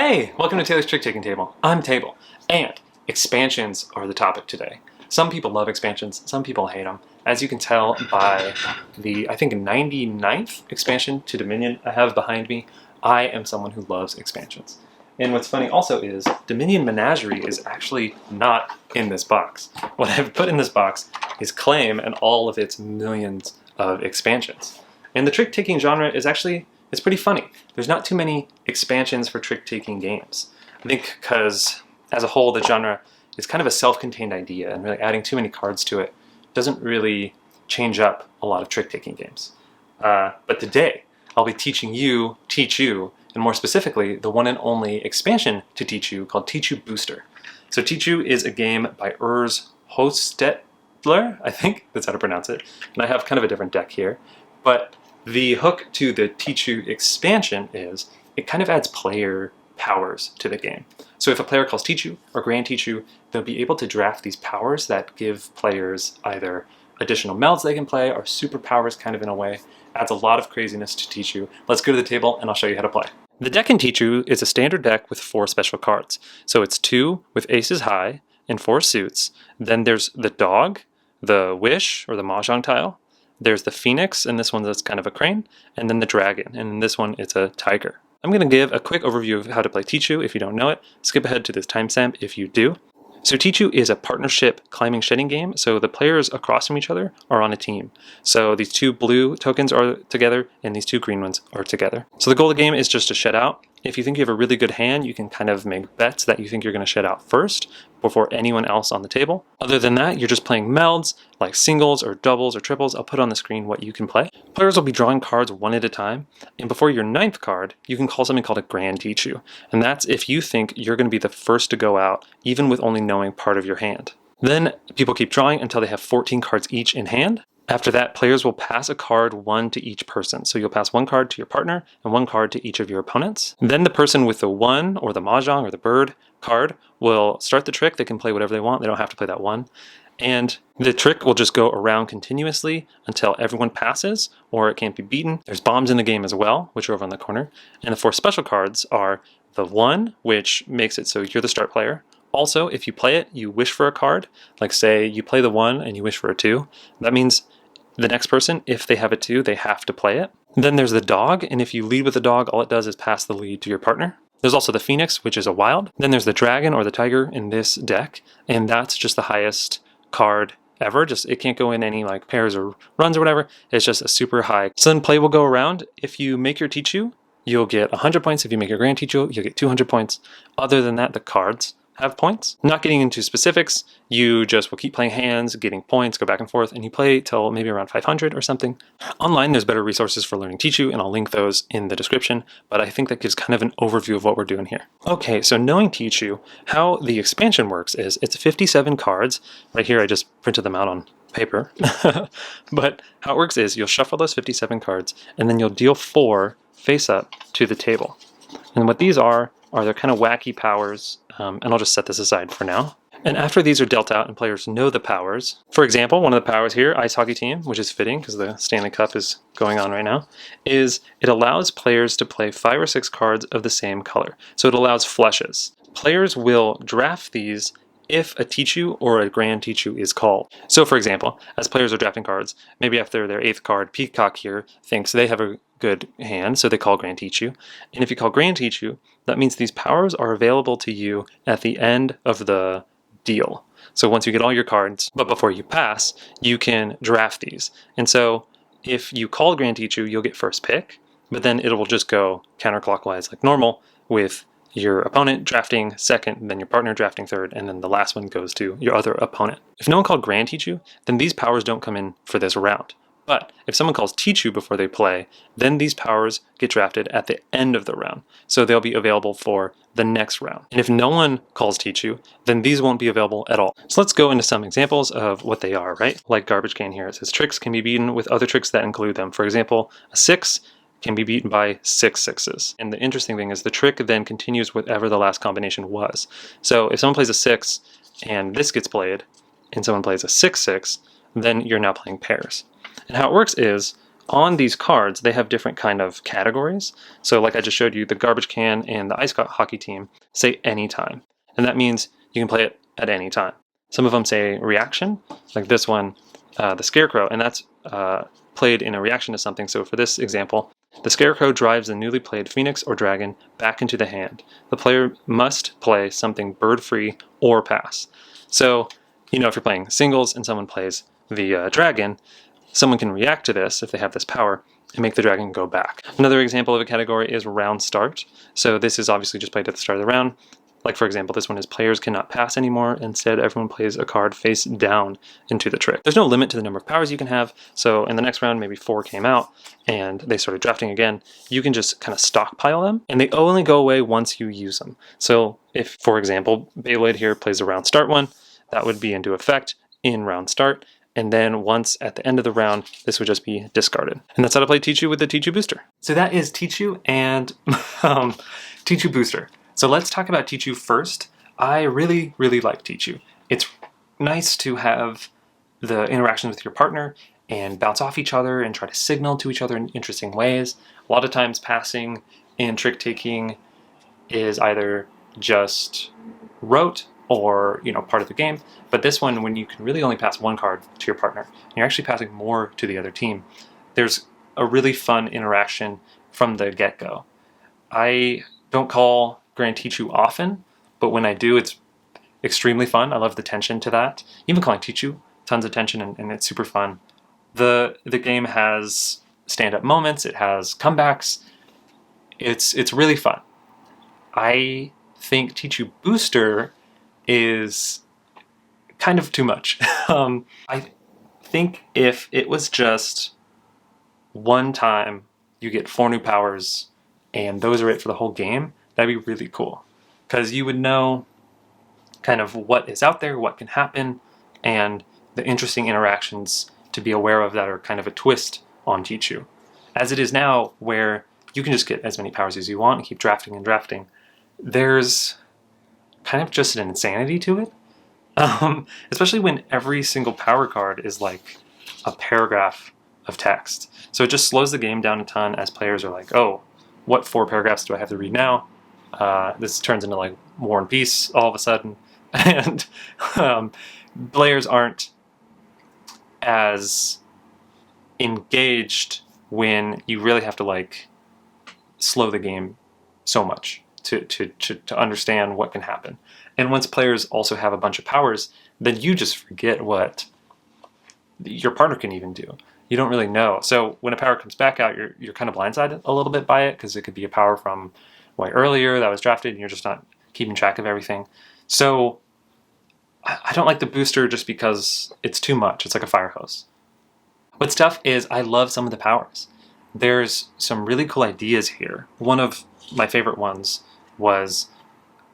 Hey, welcome to Taylor's Trick Taking Table. I'm Table, and expansions are the topic today. Some people love expansions, some people hate them. As you can tell by the, I think, 99th expansion to Dominion I have behind me, I am someone who loves expansions. And what's funny also is Dominion Menagerie is actually not in this box. What I've put in this box is Claim and all of its millions of expansions. And the trick-taking genre is actually, it's pretty funny. There's not too many expansions for trick-taking games. I think because as a whole the genre is kind of a self-contained idea, and really adding too many cards to it doesn't really change up a lot of trick-taking games. But today I'll be teaching you Tichu, and more specifically the one and only expansion to Tichu called Tichu Booster. So Tichu is a game by Urs Hostetler, I think that's how to pronounce it, and I have kind of a different deck here. But the hook to the Tichu expansion is it kind of adds player powers to the game. So if a player calls Tichu or Grand Tichu, they'll be able to draft these powers that give players either additional melds they can play or superpowers kind of in a way. Adds a lot of craziness to Tichu. Let's go to the table and I'll show you how to play. The deck in Tichu is a standard deck with 4 special cards. So it's 2 with aces high and 4 suits. Then there's the dog, the wish or the mahjong tile. There's the phoenix, and this one that's kind of a crane, and then the dragon, and in this one it's a tiger. I'm going to give a quick overview of how to play Tichu if you don't know it. Skip ahead to this timestamp if you do. So Tichu is a partnership climbing shedding game, so the players across from each other are on a team. So these 2 blue tokens are together, and these 2 green ones are together. So the goal of the game is just to shed out. If you think you have a really good hand, you can kind of make bets that you think you're going to shed out first before anyone else on the table. Other than that, you're just playing melds, like singles or doubles or triples. I'll put on the screen what you can play. Players will be drawing cards one at a time, and before your 9th card, you can call something called a Grand Tichu. And that's if you think you're going to be the first to go out, even with only knowing part of your hand. Then people keep drawing until they have 14 cards each in hand. After that, players will pass a card 1 to each person. So you'll pass 1 card to your partner and 1 card to each of your opponents. Then the person with the 1 or the mahjong or the bird card will start the trick. They can play whatever they want. They don't have to play that 1. And the trick will just go around continuously until everyone passes or it can't be beaten. There's bombs in the game as well, which are over on the corner. And the 4 special cards are the 1, which makes it so you're the start player. Also, if you play it, you wish for a card. Like say you play the 1 and you wish for a 2. That means the next person, if they have a 2, they have to play it. Then there's the dog, and if you lead with the dog, all it does is pass the lead to your partner. There's also the phoenix, which is a wild. Then there's the dragon or the tiger in this deck, and that's just the highest card ever. Just it can't go in any like pairs or runs or whatever. It's just a super high. So then play will go around. If you make your Tichu, you'll get 100 points. If you make your Grand Tichu, you'll get 200 points. Other than that, the cards have points. Not getting into specifics, you just will keep playing hands, getting points, go back and forth, and you play till maybe around 500 or something. Online, there's better resources for learning Tichu, and I'll link those in the description, but I think that gives kind of an overview of what we're doing here. Okay, so knowing Tichu, how the expansion works is it's 57 cards. Right here, I just printed them out on paper. But how it works is you'll shuffle those 57 cards, and then you'll deal 4 face up to the table. And what these are they're kind of wacky powers, and I'll just set this aside for now. And after these are dealt out and players know the powers, for example, one of the powers here, Ice Hockey Team, which is fitting because the Stanley Cup is going on right now, is it allows players to play 5 or 6 cards of the same color. So it allows flushes. Players will draft these if a Tichu or a Grand Tichu is called. So for example, as players are drafting cards, maybe after their 8th card, Peacock here thinks they have a good hand, so they call Grand Tichu. And if you call Grand Tichu, that means these powers are available to you at the end of the deal. So once you get all your cards, but before you pass, you can draft these. And so if you call Grand Tichu, you'll get first pick, but then it will just go counterclockwise like normal with your opponent drafting second, then your partner drafting third, and then the last one goes to your other opponent. If no one called Grand Tichu, then these powers don't come in for this round. But if someone calls Tichu before they play, then these powers get drafted at the end of the round. So they'll be available for the next round. And if no one calls Tichu, then these won't be available at all. So let's go into some examples of what they are, right? Like garbage can here. It says tricks can be beaten with other tricks that include them. For example, a 6 can be beaten by 6 6s. And the interesting thing is the trick then continues whatever the last combination was. So if someone plays a 6 and this gets played, and someone plays a 6 6, then you're now playing pairs. And how it works is on these cards, they have different kind of categories. So like I just showed you, the garbage can and the ice hockey team say anytime. And that means you can play it at any time. Some of them say reaction, like this one, the scarecrow, and that's played in a reaction to something. So for this example, the scarecrow drives the newly played phoenix or dragon back into the hand. The player must play something bird-free or pass. So, if you're playing singles and someone plays the dragon, someone can react to this if they have this power and make the dragon go back. Another example of a category is round start. So this is obviously just played at the start of the round. Like for example, this one is players cannot pass anymore. Instead, everyone plays a card face down into the trick. There's no limit to the number of powers you can have. So in the next round, maybe 4 came out and they started drafting again. You can just kind of stockpile them and they only go away once you use them. So if, for example, Beyblade here plays a round start one, that would be into effect in round start. And then once at the end of the round, this would just be discarded. And that's how to play Tichu with the Tichu booster. So that is Tichu and Tichu booster. So let's talk about Tichu first. I really, really like Tichu. It's nice to have the interaction with your partner and bounce off each other and try to signal to each other in interesting ways. A lot of times passing and trick-taking is either just rote or part of the game. But this one, when you can really only pass one card to your partner, and you're actually passing more to the other team, there's a really fun interaction from the get-go. I don't call Grand Tichu often, but when I do, it's extremely fun. I love the tension to that. Even calling Tichu, tons of tension, and it's super fun. The game has stand-up moments, it has comebacks. It's really fun. I think Tichu Booster is kind of too much. I think if it was just one time you get 4 new powers and those are it for the whole game, that'd be really cool. Because you would know kind of what is out there, what can happen, and the interesting interactions to be aware of that are kind of a twist on Tichu. As it is now, where you can just get as many powers as you want and keep drafting and drafting, there's kind of just an insanity to it. Especially when every single power card is like a paragraph of text. So it just slows the game down a ton as players are like, oh, what 4 paragraphs do I have to read now? This turns into like War and Peace all of a sudden. And players aren't as engaged when you really have to like slow the game so much to understand what can happen. And once players also have a bunch of powers, then you just forget what your partner can even do. You don't really know. So when a power comes back out, you're kind of blindsided a little bit by it, because it could be a power from way earlier that was drafted and you're just not keeping track of everything. So I don't like the booster just because it's too much. It's like a fire hose. What's tough is I love some of the powers. There's some really cool ideas here. One of my favorite ones was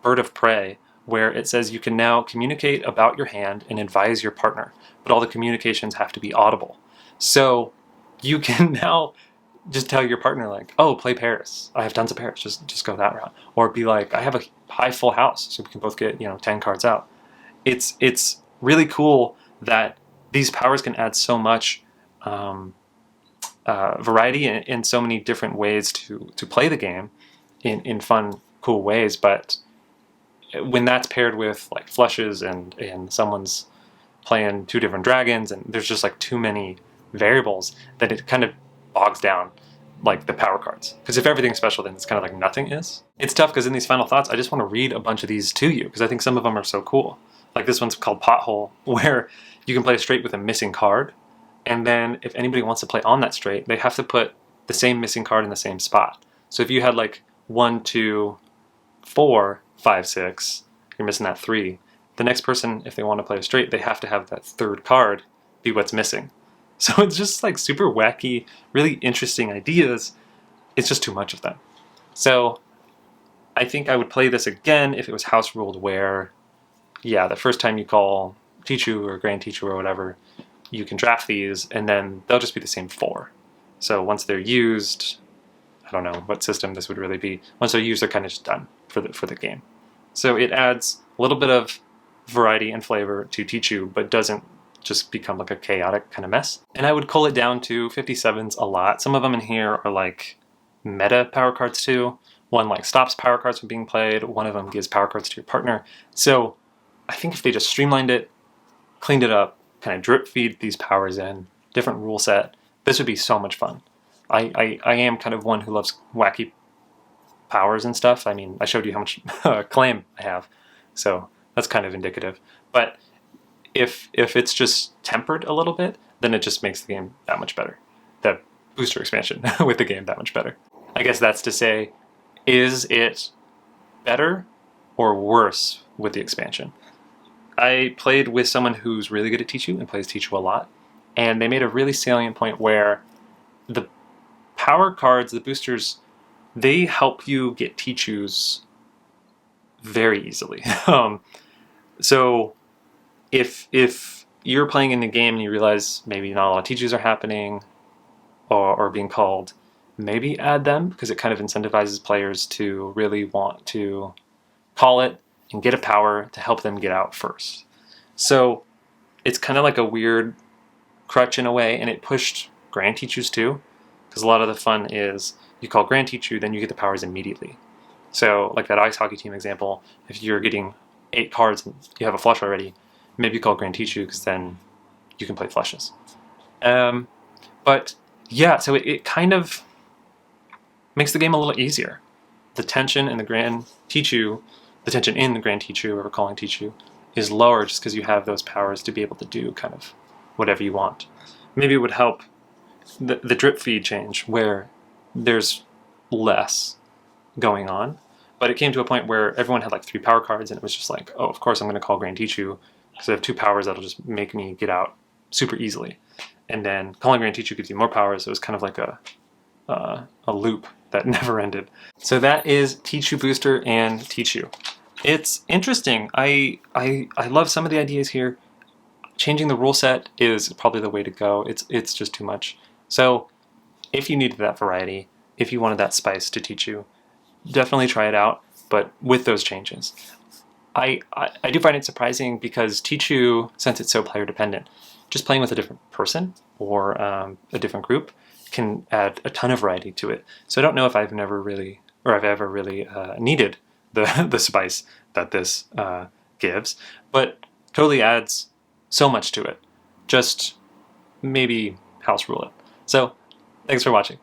Bird of Prey, where it says you can now communicate about your hand and advise your partner, but all the communications have to be audible. So you can now just tell your partner like, oh, play Paris. I have tons of Paris. Just go that route. Or be like, I have a high full house, so we can both get 10 cards out. It's really cool that these powers can add so much variety in so many different ways to play the game in fun, cool ways. But when that's paired with like flushes and someone's playing 2 different dragons and there's just like too many variables, that it kind of bogs down like the power cards. Because if everything's special, then it's kind of like nothing is. It's tough because in these final thoughts, I just want to read a bunch of these to you because I think some of them are so cool. Like this one's called Pothole, where you can play a straight with a missing card. And then if anybody wants to play on that straight, they have to put the same missing card in the same spot. So if you had like 1, 2, 4, 5, 6, you're missing that 3. The next person, if they want to play a straight, they have to have that 3rd card be what's missing. So it's just like super wacky, really interesting ideas. It's just too much of them. So I think I would play this again if it was house ruled, where, yeah, the first time you call Tichu or Grand Tichu or whatever, you can draft these and then they'll just be the same 4. So once they're used, I don't know what system this would really be. Once they're used, they're kind of just done for the game. So it adds a little bit of variety and flavor to Tichu, but doesn't just become like a chaotic kind of mess. And I would cull it down to 57s a lot. Some of them in here are like meta power cards too. One like stops power cards from being played. One of them gives power cards to your partner. So I think if they just streamlined it, cleaned it up, kind of drip feed these powers in, different rule set, this would be so much fun. I am kind of one who loves wacky powers and stuff. I mean, I showed you how much claim I have, so that's kind of indicative. But if it's just tempered a little bit, then it just makes the game that much better. The booster expansion with the game that much better. I guess that's to say, is it better or worse with the expansion? I played with someone who's really good at Tichu and plays Tichu a lot, and they made a really salient point where the power cards, the boosters, they help you get Tichus very easily. So if you're playing in the game and you realize maybe not a lot of Tichus are happening or being called, maybe add them, because it kind of incentivizes players to really want to call it and get a power to help them get out first. So it's kind of like a weird crutch in a way, and it pushed Grand Tichus too, because a lot of the fun is you call Grand Tichu, then you get the powers immediately. So like that ice hockey team example, if you're getting 8 cards and you have a flush already, maybe you call Grand Tichu, because then you can play flushes. But yeah, so it kind of makes the game a little easier. The tension in the Grand Tichu, the tension in the Grand Tichu, or calling Tichu, is lower just because you have those powers to be able to do kind of whatever you want. Maybe it would help the drip feed change, where there's less going on, but it came to a point where everyone had like 3 power cards, and it was just like, oh, of course I'm going to call Grand Tichu, because I have 2 powers that'll just make me get out super easily. And then calling Grand Tichu gives you more powers. It was kind of like a loop that never ended. So that is Tichu Booster and Tichu. It's interesting. I love some of the ideas here. Changing the rule set is probably the way to go. It's just too much. So if you needed that variety, if you wanted that spice to Tichu, definitely try it out, but with those changes. I do find it surprising because Tichu, since it's so player dependent, just playing with a different person or a different group can add a ton of variety to it. So I don't know if I've ever really needed the spice that this gives, but totally adds so much to it. Just maybe house rule it. So thanks for watching.